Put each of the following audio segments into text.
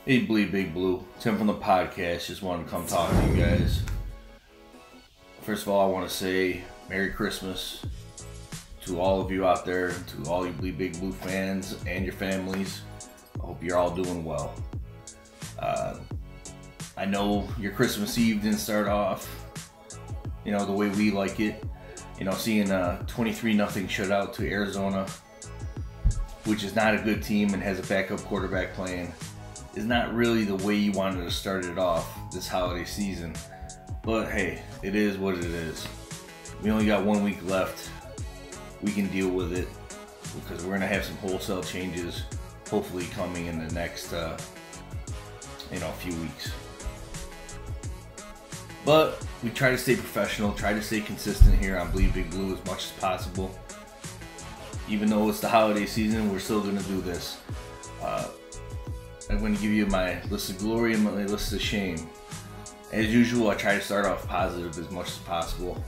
Hey, Bleedbigblue, Tim from the podcast. Just wanted to come talk to you guys. First of all, I want to say Merry Christmas to all of you out there, to all you Bleedbigblue fans and your families. I hope you're all doing well. I know your Christmas Eve didn't start off, the way we like it. Seeing a 23-0 shutout to Arizona, which is not a good team and has a backup quarterback playing, is not really the way you wanted to start it off this holiday season. But hey, it is what it is. We only got 1 week left. We can deal with it because we're going to have some wholesale changes hopefully coming in the next few weeks. But we try to stay professional, try to stay consistent here on Bleedbigblue as much as possible. Even though it's the holiday season, we're still going to do this. I'm going to give you my list of glory and my list of shame. As usual, I try to start off positive as much as possible.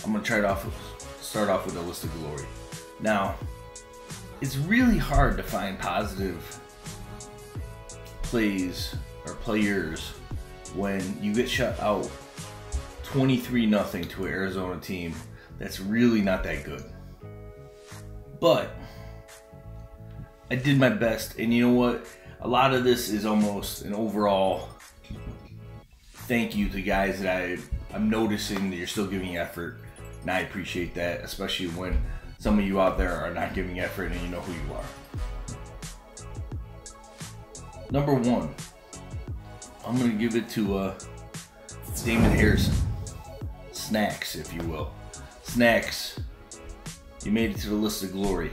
I'm going to start off with a list of glory. Now, it's really hard to find positive plays or players when you get shut out 23-0 to an Arizona team that's really not that good. But I did my best, and you know what? A lot of this is almost an overall thank you to guys that I'm noticing that you're still giving effort, and I appreciate that, especially when some of you out there are not giving effort and you know who you are. Number one, I'm going to give it to Damon Harrison. Snacks, if you will. Snacks, you made it to the list of glory.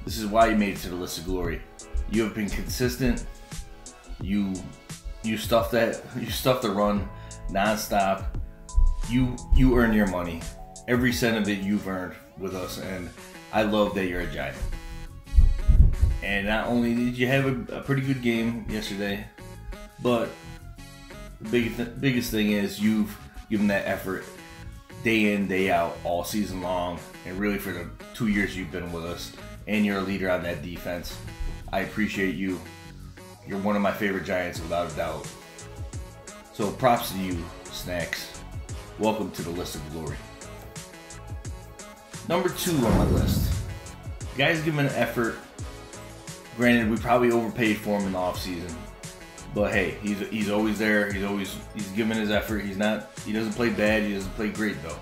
This is why you made it to the list of glory. You have been consistent. You stuff the run nonstop. You earn your money. Every cent of it you've earned with us, and I love that you're a Giant. And not only did you have a pretty good game yesterday, but the biggest thing is you've given that effort day in, day out, all season long, and really for the 2 years you've been with us, and you're a leader on that defense. I appreciate you. You're one of my favorite Giants without a doubt. So props to you, Snacks. Welcome to the list of glory. Number 2 on my list. Guys giving an effort. Granted, we probably overpaid for him in the offseason. But hey, he's always there. He's giving his effort. He doesn't play bad. He doesn't play great though.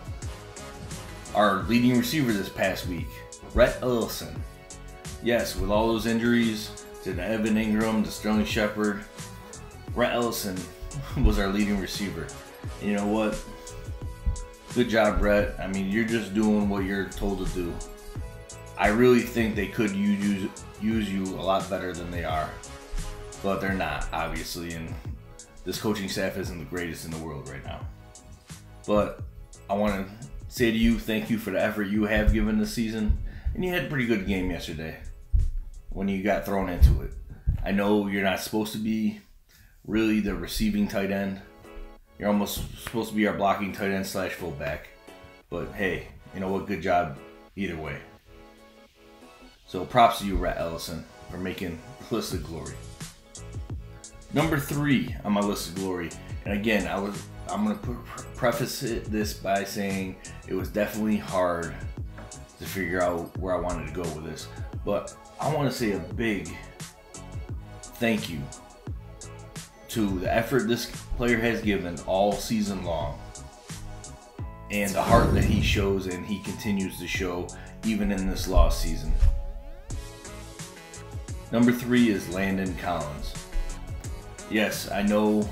Our leading receiver this past week, Rhett Ellison. Yes, with all those injuries to Evan Ingram, to Sterling Shepard, Rhett Ellison was our leading receiver. And you know what? Good job, Rhett. I mean, you're just doing what you're told to do. I really think they could use you a lot better than they are. But they're not, obviously, and this coaching staff isn't the greatest in the world right now. But I want to say to you, thank you for the effort you have given this season. And you had a pretty good game yesterday when you got thrown into it. I know you're not supposed to be really the receiving tight end. You're almost supposed to be our blocking tight end / fullback. But hey, you know what? Good job either way. So props to you, Rhett Ellison, for making the list of glory. Number 3 on my list of glory, and again, I'm going to preface this by saying it was definitely hard to figure out where I wanted to go with this, but I want to say a big thank you to the effort this player has given all season long, and the heart that he shows and he continues to show even in this lost season. Number 3 is Landon Collins. Yes, I know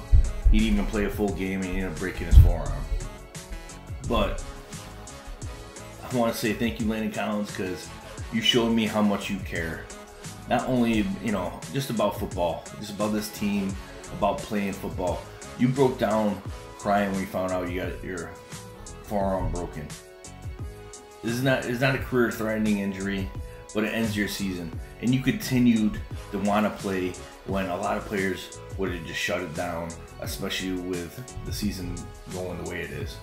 he didn't even play a full game and he ended up breaking his forearm. But I want to say thank you, Landon Collins, because you showed me how much you care. Not only, just about football, just about this team, about playing football. You broke down crying when you found out you got your forearm broken. It's not a career-threatening injury, but it ends your season. And you continued to want to play when a lot of players would have just shut it down, especially with the season going the way it is.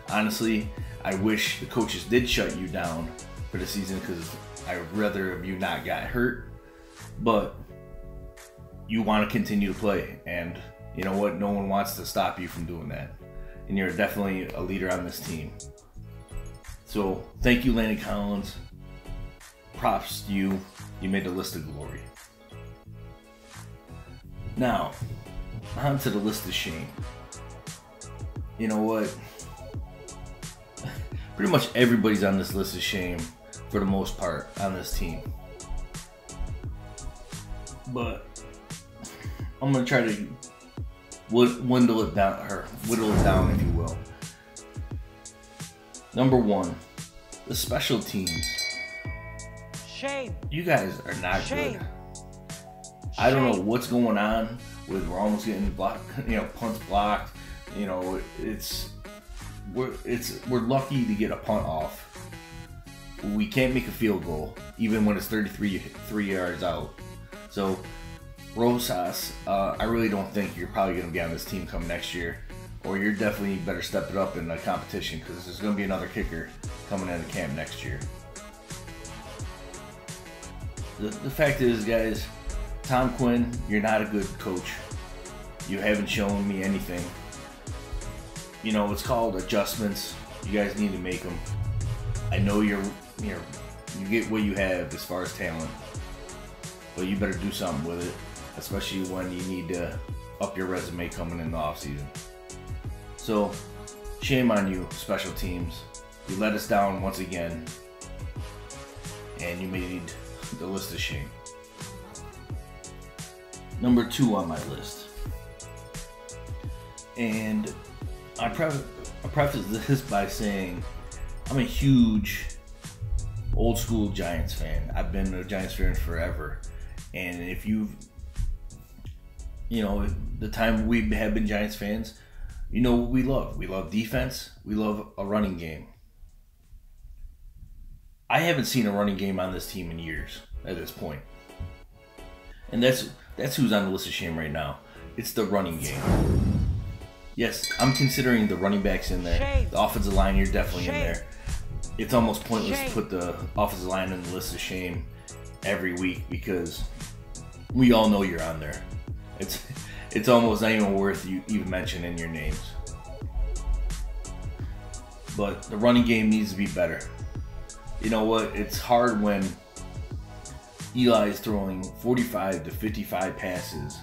Honestly, I wish the coaches did shut you down for the season because I would rather you not got hurt. But you want to continue to play. And you know what? No one wants to stop you from doing that. And you're definitely a leader on this team. So thank you, Landon Collins. Props to you. You made the list of glory. Now, on to the list of shame. You know what? Pretty much everybody's on this list of shame for the most part on this team. But I'm going to try to whittle it down, if you will. Number one, the special teams. Shame. You guys are not Shame. good. I don't know what's going on with we're almost getting blocked, punts blocked. We're lucky to get a punt off. We can't make a field goal even when it's 3 yards out. So Rosas, I really don't think you're probably going to be on this team come next year, or you're definitely better step it up in the competition, because there's going to be another kicker coming into camp next year. The fact is, guys, Tom Quinn, you're not a good coach. You haven't shown me anything. It's called adjustments. You guys need to make them. I know you get what you have as far as talent, but you better do something with it, especially when you need to up your resume coming in the offseason. So, shame on you, special teams. You let us down once again, and you made the list of shame. Number 2 on my list, and I preface this by saying I'm a huge old school Giants fan. I've been a Giants fan forever, and if the time we have been Giants fans, what we love. We love defense. We love a running game. I haven't seen a running game on this team in years at this point. And that's who's on the list of shame right now. It's the running game. Yes, I'm considering the running backs in there. Shame. The offensive line, you're definitely Shame. in there. It's almost pointless Shame. to put the offensive line on the list of shame every week, because we all know you're on there. It's almost not even worth you even mentioning your names. But the running game needs to be better. You know what? It's hard when Eli is throwing 45 to 55 passes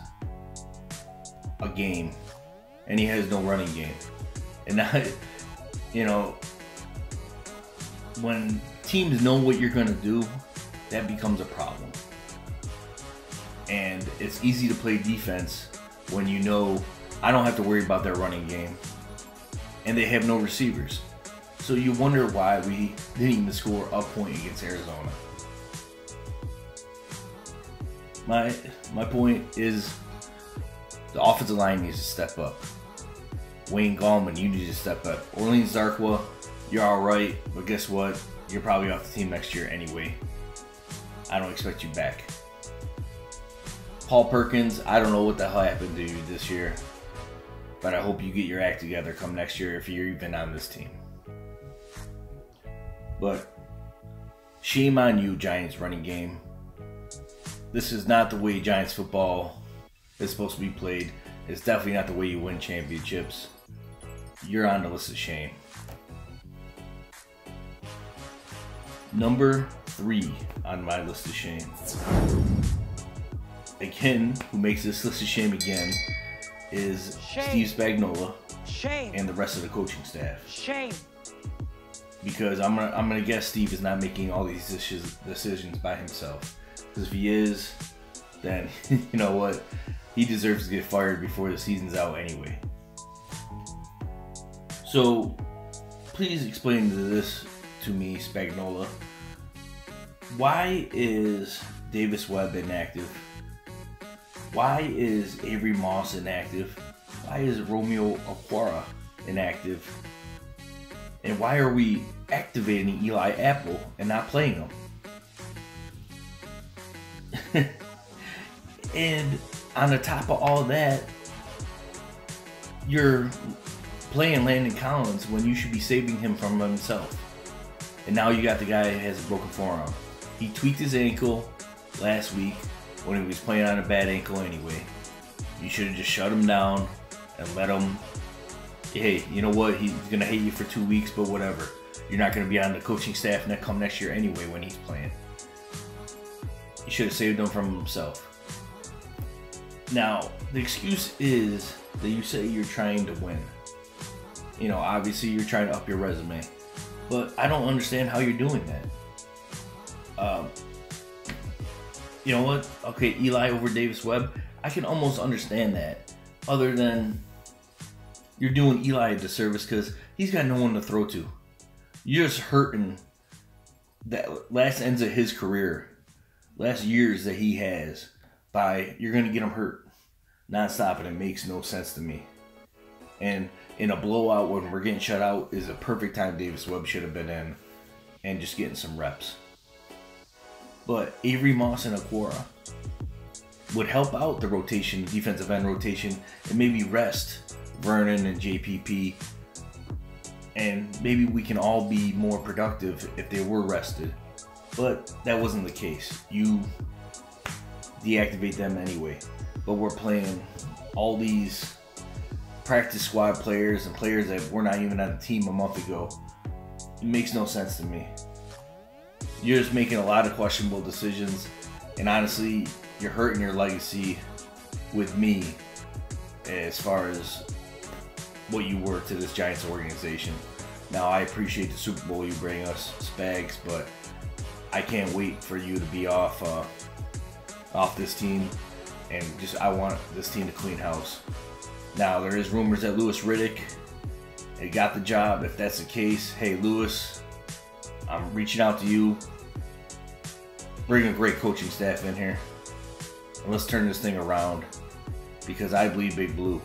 a game, and he has no running game. And now, when teams know what you're going to do, that becomes a problem. And it's easy to play defense when you know I don't have to worry about their running game, and they have no receivers. So you wonder why we didn't even score a point against Arizona. My point is the offensive line needs to step up. Wayne Gallman, you need to step up. Orleans Darkwa, you're alright, but guess what? You're probably off the team next year anyway. I don't expect you back. Paul Perkins, I don't know what the hell happened to you this year, but I hope you get your act together come next year if you're even on this team. But shame on you, Giants running game. This is not the way Giants football is supposed to be played. It's definitely not the way you win championships. You're on the list of shame. Number 3 on my list of shame. Again, who makes this list of shame again is Shame. Steve Spagnuolo Shame. and the rest of the coaching staff. Shame. Because I'm gonna guess Steve is not making all these decisions by himself. Because if he is, then you know what? He deserves to get fired before the season's out anyway. So please explain this to me, Spagnuolo. Why is Davis Webb inactive? Why is Avery Moss inactive? Why is Romeo Okwara inactive? And why are we activating Eli Apple and not playing him? And on the top of all that, you're playing Landon Collins when you should be saving him from himself. And now you got the guy who has a broken forearm. He tweaked his ankle last week. when he was playing on a bad ankle anyway. You should have just shut him down and let him, hey, you know what, he's going to hate you for 2 weeks, but whatever. You're not going to be on the coaching staff come next year anyway when he's playing. You should have saved him from himself. Now, the excuse is that you say you're trying to win. You know, obviously you're trying to up your resume. But I don't understand how you're doing that. You know what? Okay, Eli over Davis Webb. I can almost understand that. Other than you're doing Eli a disservice because he's got no one to throw to. You're just hurting that last ends of his career, last years that he has, by you're going to get him hurt nonstop, and it makes no sense to me. And in a blowout when we're getting shut out is a perfect time Davis Webb should have been in and just getting some reps. But Avery Moss and Aquara would help out the rotation, defensive end rotation, and maybe rest Vernon and JPP. And maybe we can all be more productive if they were rested. But that wasn't the case. You deactivate them anyway. But we're playing all these practice squad players and players that were not even on the team a month ago. It makes no sense to me. You're just making a lot of questionable decisions, and honestly, you're hurting your legacy with me as far as what you were to this Giants organization. Now, I appreciate the Super Bowl you bring us, Spags, but I can't wait for you to be off this team, and I want this team to clean house. Now, there is rumors that Louis Riddick got the job. If that's the case, hey, Louis, I'm reaching out to you. Bring a great coaching staff in here, and let's turn this thing around, because I bleed big blue.